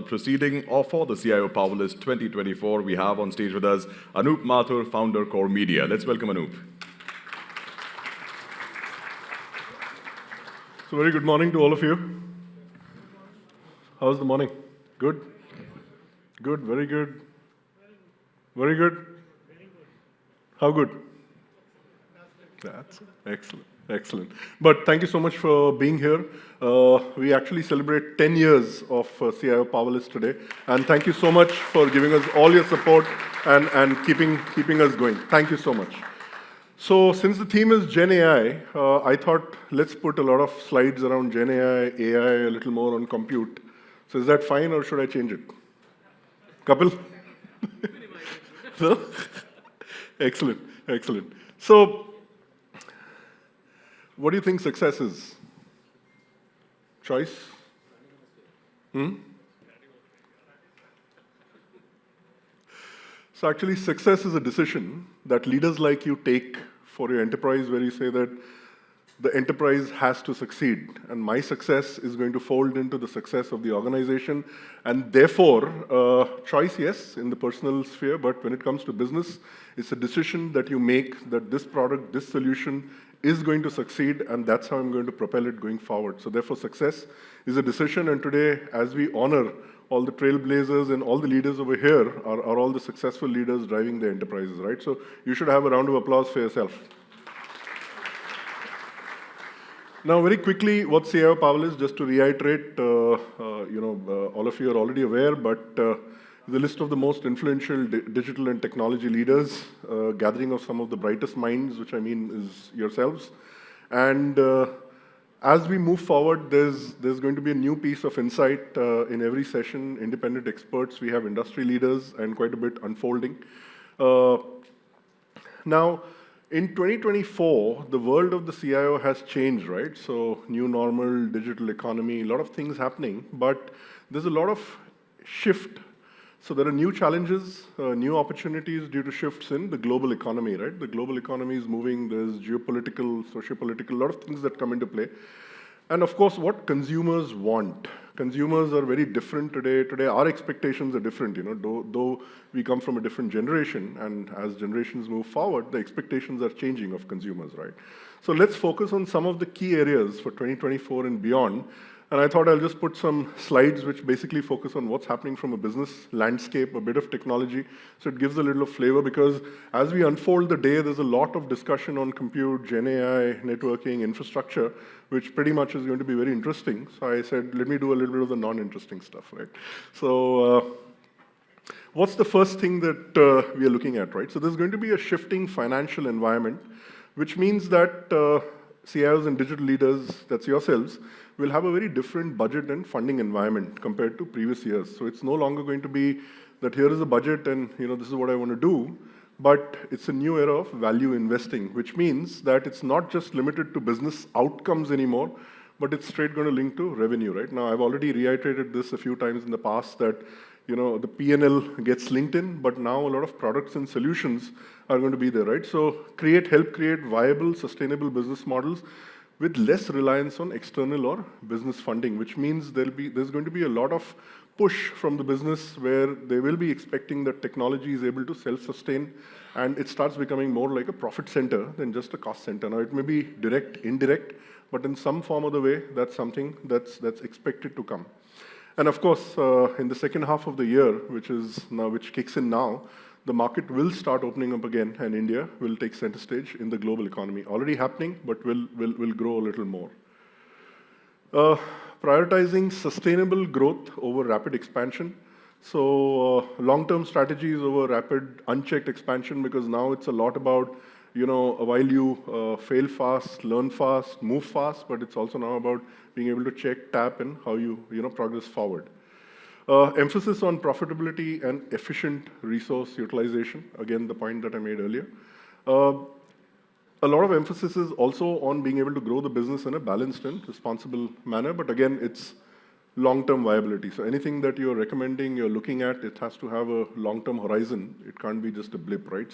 proceeding for the CIO Power List 2024. We have on stage with us Anoop Mathur, founder, Core Media. Let's welcome Anoop. So very good morning to all of you. How's the morning? Good? Good, very good. Very good? How good? That's excellent, excellent. But thank you so much for being here. We actually celebrate 10 years of CIO Power List today. And thank you so much for giving us all your support and keeping us going. Thank you so much. So since the theme is Gen AI, I thought let's put a lot of slides around Gen AI, a little more on compute. So is that fine or should I change it? Kapil? No? Excellent, excellent. So what do you think success is? Choice? So actually, success is a decision that leaders like you take for your enterprise, where you say that the enterprise has to succeed, and my success is going to fold into the success of the organization. And therefore, choice, yes, in the personal sphere, but when it comes to business, it's a decision that you make that this product, this solution is going to succeed, and that's how I'm going to propel it going forward. So therefore, success is a decision, and today, as we honor all the trailblazers and all the leaders over here are all the successful leaders driving the enterprises, right? So you should have a round of applause for yourself. Now, very quickly, what CIO Power List, just to reiterate, all of you are already aware, but the list of the most influential digital and technology leaders, gathering of some of the brightest minds, which I mean is yourselves. And as we move forward, there's going to be a new piece of insight in every session, independent experts, we have industry leaders, and quite a bit unfolding. Now, in 2024, the world of the CIO has changed, right? So new normal, digital economy, a lot of things happening, but there's a lot of shift. So there are new challenges, new opportunities due to shifts in the global economy, right? The global economy is moving, there's geopolitical, sociopolitical, a lot of things that come into play. And of course, what consumers want. Consumers are very different today. Today, our expectations are different, though we come from a different generation, and as generations move forward, the expectations are changing of consumers, right? So let's focus on some of the key areas for 2024 and beyond. And I thought I'll just put some slides which basically focus on what's happening from a business landscape, a bit of technology. So it gives a little flavor, because as we unfold the day, there's a lot of discussion on compute, Gen AI, networking, infrastructure, which pretty much is going to be very interesting. So I said, let me do a little bit of the non-interesting stuff, right? So what's the first thing that we are looking at, right? So there's going to be a shifting financial environment, which means that CIOs and digital leaders, that's yourselves, will have a very different budget and funding environment compared to previous years. So it's no longer going to be that here is a budget and this is what I want to do, but it's a new era of value investing, which means that it's not just limited to business outcomes anymore, but it's straight going to link to revenue, right? Now, I've already reiterated this a few times in the past that the P&L gets linked in, but now a lot of products and solutions are going to be there, right? So help create viable, sustainable business models with less reliance on external or business funding, which means there's going to be a lot of push from the business where they will be expecting that technology is able to self-sustain, and it starts becoming more like a profit center than just a cost center. Now, it may be direct, indirect, but in some form or the way, that's something that's expected to come. And of course, in the second half of the year, which kicks in now, the market will start opening up again, and India will take center stage in the global economy. Already happening, but will grow a little more. Prioritizing sustainable growth over rapid expansion. So long-term strategies over rapid, unchecked expansion, because now it's a lot about, while you fail fast, learn fast, move fast, but it's also now about being able to check, tap, and how you progress forward. Emphasis on profitability and efficient resource utilization. Again, the point that I made earlier. A lot of emphasis is also on being able to grow the business in a balanced and responsible manner. But again, it's long-term viability. So anything that you're recommending, you're looking at, it has to have a long-term horizon. It can't be just a blip, right?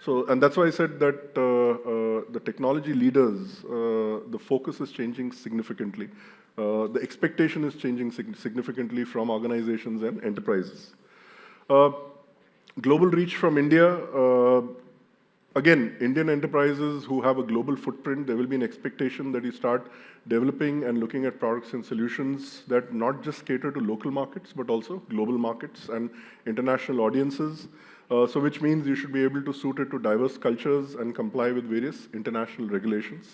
And that's why I said that the technology leaders, the focus is changing significantly. The expectation is changing significantly from organizations and enterprises. Global reach from India. Again, Indian enterprises who have a global footprint, there will be an expectation that you start developing and looking at products and solutions that not just cater to local markets, but also global markets and international audiences. Which means you should be able to suit it to diverse cultures and comply with various international regulations.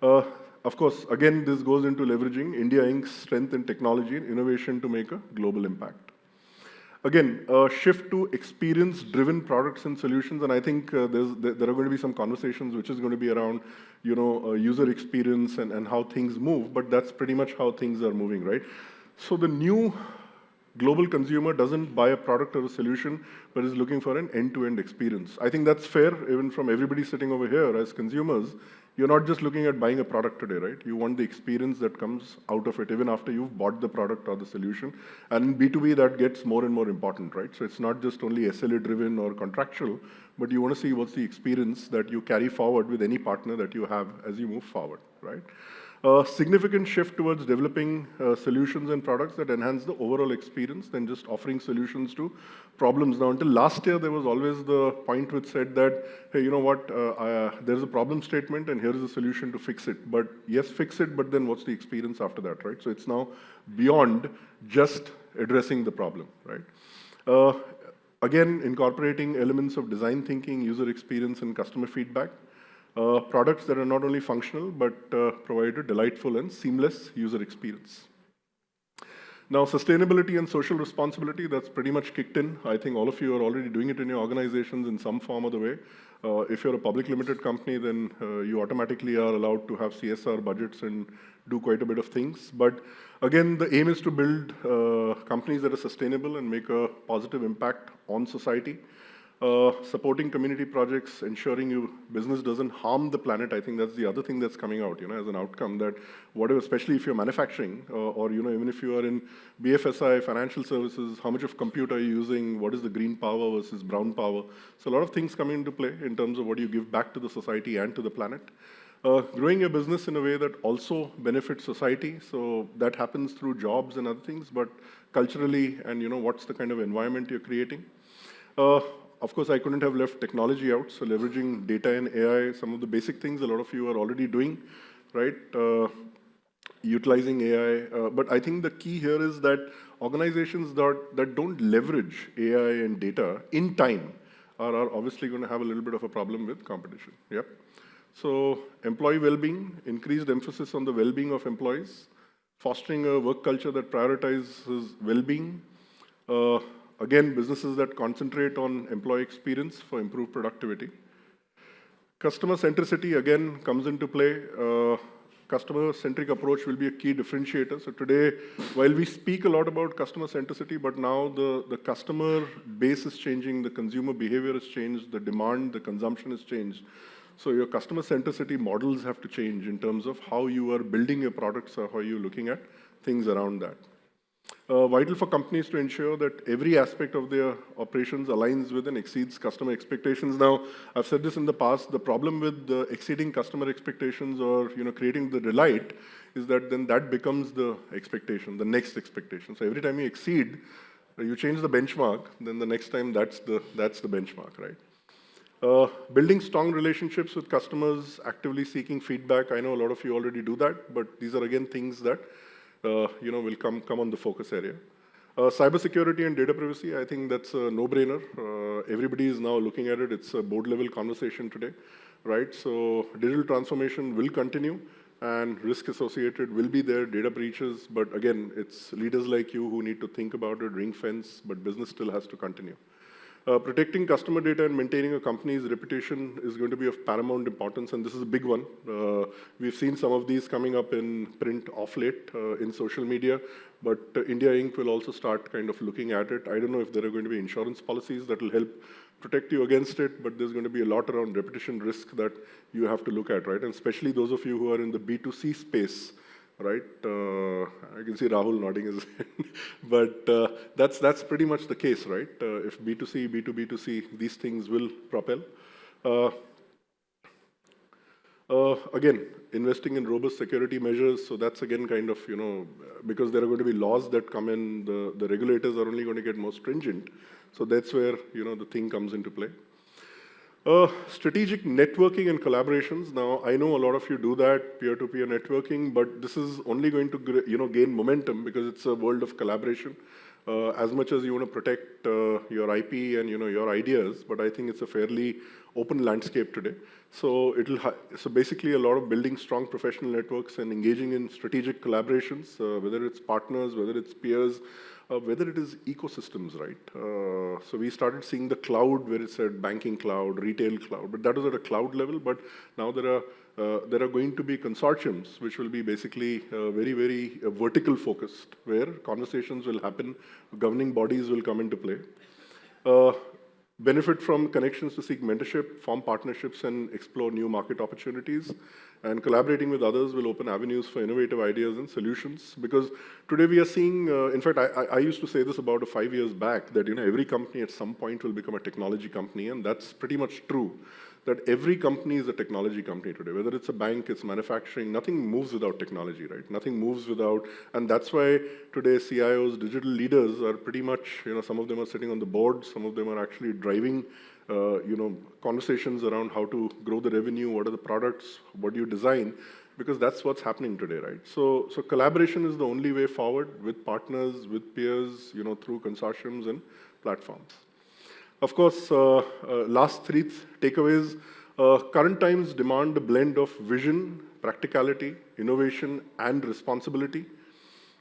Of course, again, this goes into leveraging India Inc.'s strength in technology and innovation to make a global impact. Again, a shift to experience-driven products and solutions, and I think there are going to be some conversations which is going to be around, user experience and how things move, but that's pretty much how things are moving, right? So the new global consumer doesn't buy a product or a solution, but is looking for an end-to-end experience. I think that's fair, even from everybody sitting over here as consumers. You're not just looking at buying a product today, right? You want the experience that comes out of it, even after you've bought the product or the solution. And in B2B, that gets more and more important, right? So it's not just only SLA-driven or contractual, but you want to see what's the experience that you carry forward with any partner that you have as you move forward, right? A significant shift towards developing solutions and products that enhance the overall experience than just offering solutions to problems. Now, until last year, there was always the point which said that, hey, you know what, there's a problem statement and here's a solution to fix it. But yes, fix it, but then what's the experience after that, right? So it's now beyond just addressing the problem, right? Again, incorporating elements of design thinking, user experience, and customer feedback. Products that are not only functional, but provide a delightful and seamless user experience. Now, sustainability and social responsibility, that's pretty much kicked in. I think all of you are already doing it in your organizations in some form or the way. If you're a public limited company, then you automatically are allowed to have CSR budgets and do quite a bit of things. But again, the aim is to build companies that are sustainable and make a positive impact on society. Supporting community projects, ensuring your business doesn't harm the planet. I think that's the other thing that's coming out, as an outcome that whatever, especially if you're manufacturing or even if you are in BFSI, financial services, how much of compute are you using? What is the green power versus brown power? So a lot of things come into play in terms of what you give back to the society and to the planet. Growing your business in a way that also benefits society. So that happens through jobs and other things, but culturally and what's the kind of environment you're creating. Of course, I couldn't have left technology out, so leveraging data and AI, some of the basic things a lot of you are already doing, right? Utilizing AI. But I think the key here is that organizations that don't leverage AI and data in time are obviously going to have a little bit of a problem with competition. Yep. So employee well-being, increased emphasis on the well-being of employees, fostering a work culture that prioritizes well-being. Again, businesses that concentrate on employee experience for improved productivity. Customer centricity, again, comes into play. Customer-centric approach will be a key differentiator. So today, while we speak a lot about customer centricity, but now the customer base is changing, the consumer behavior has changed, the demand, the consumption has changed. So your customer centricity models have to change in terms of how you are building your products or how you're looking at things around that. Vital for companies to ensure that every aspect of their operations aligns with and exceeds customer expectations. Now, I've said this in the past, the problem with exceeding customer expectations or creating the delight is that then that becomes the expectation, the next expectation. So every time you exceed, you change the benchmark, then the next time that's the benchmark, right? Building strong relationships with customers, actively seeking feedback. I know a lot of you already do that, but these are again things that will come on the focus area. Cybersecurity and data privacy, I think that's a no-brainer. Everybody is now looking at it. It's a board-level conversation today, right? So digital transformation will continue, and risk associated will be there, data breaches. But again, it's leaders like you who need to think about it, ring fence, but business still has to continue. Protecting customer data and maintaining a company's reputation is going to be of paramount importance, and this is a big one. We've seen some of these coming up in print of late, in social media, but India Inc. will also start kind of looking at it. I don't know if there are going to be insurance policies that will help protect you against it, but there's going to be a lot around reputation risk that you have to look at, right? And especially those of you who are in the B2C space, right? I can see Rahul nodding his head. But that's pretty much the case, right? If B2C, B2B2C, these things will propel. Again, investing in robust security measures, so that's again kind of, because there are going to be laws that come in, the regulators are only going to get more stringent. So that's where, the thing comes into play. Strategic networking and collaborations. Now, I know a lot of you do that, peer-to-peer networking, but this is only going to, gain momentum because it's a world of collaboration. As much as you want to protect your IP and, your ideas, but I think it's a fairly open landscape today. So so basically a lot of building strong professional networks and engaging in strategic collaborations, whether it's partners, whether it's peers, whether it is ecosystems, right? So we started seeing the cloud where it said banking cloud, retail cloud, but that was at a cloud level. But now there are going to be consortiums which will be basically very, very vertical focused, where conversations will happen, governing bodies will come into play. Benefit from connections to seek mentorship, form partnerships, and explore new market opportunities. And collaborating with others will open avenues for innovative ideas and solutions. Because today we are seeing, in fact, I used to say this about 5 years back, that every company at some point will become a technology company, and that's pretty much true. That every company is a technology company today. Whether it's a bank, it's manufacturing, nothing moves without technology, right? Nothing moves without, and that's why today CIOs, digital leaders are pretty much, some of them are sitting on the board, some of them are actually driving, conversations around how to grow the revenue, what are the products, what do you design, because that's what's happening today, right? So collaboration is the only way forward with partners, with peers, through consortiums and platforms. Of course, last 3 takeaways. Current times demand a blend of vision, practicality, innovation, and responsibility.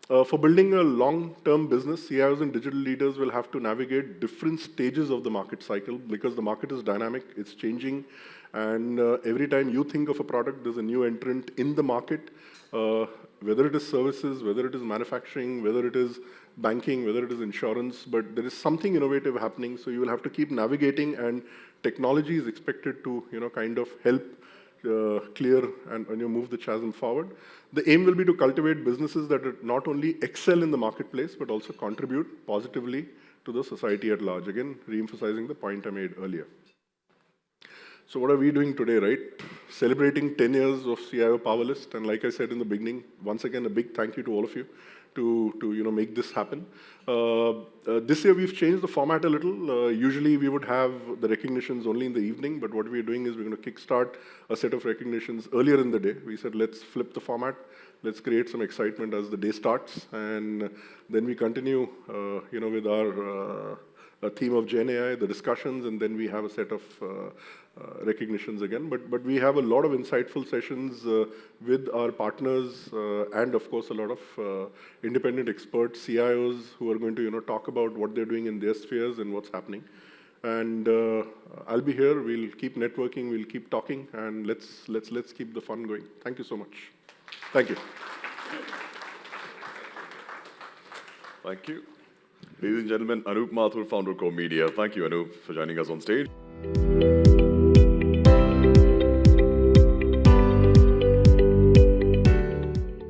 For building a long-term business, CIOs and digital leaders will have to navigate different stages of the market cycle because the market is dynamic, it's changing, and every time you think of a product, there's a new entrant in the market, whether it is services, whether it is manufacturing, whether it is banking, whether it is insurance, but there is something innovative happening, so you will have to keep navigating, and technology is expected to, kind of help clear and move the chasm forward. The aim will be to cultivate businesses that not only excel in the marketplace, but also contribute positively to the society at large. Again, re-emphasizing the point I made earlier. So what are we doing today, right? Celebrating 10 years of CIO Power List, and like I said in the beginning, once again, a big thank you to all of you to make this happen. This year we've changed the format a little. Usually we would have the recognitions only in the evening, but what we're doing is we're going to kickstart a set of recognitions earlier in the day. We said, let's flip the format. Let's create some excitement as the day starts, and then we continue, with our theme of Gen AI, the discussions, and then we have a set of recognitions again. But we have a lot of insightful sessions with our partners and, of course, a lot of independent experts, CIOs, who are going to talk about what they're doing in their spheres and what's happening. And I'll be here. We'll keep networking. We'll keep talking, and let's keep the fun going. Thank you so much. Thank you. Thank you. Ladies and gentlemen, Anoop Mathur, founder of Core Media. Thank you, Anoop, for joining us on stage.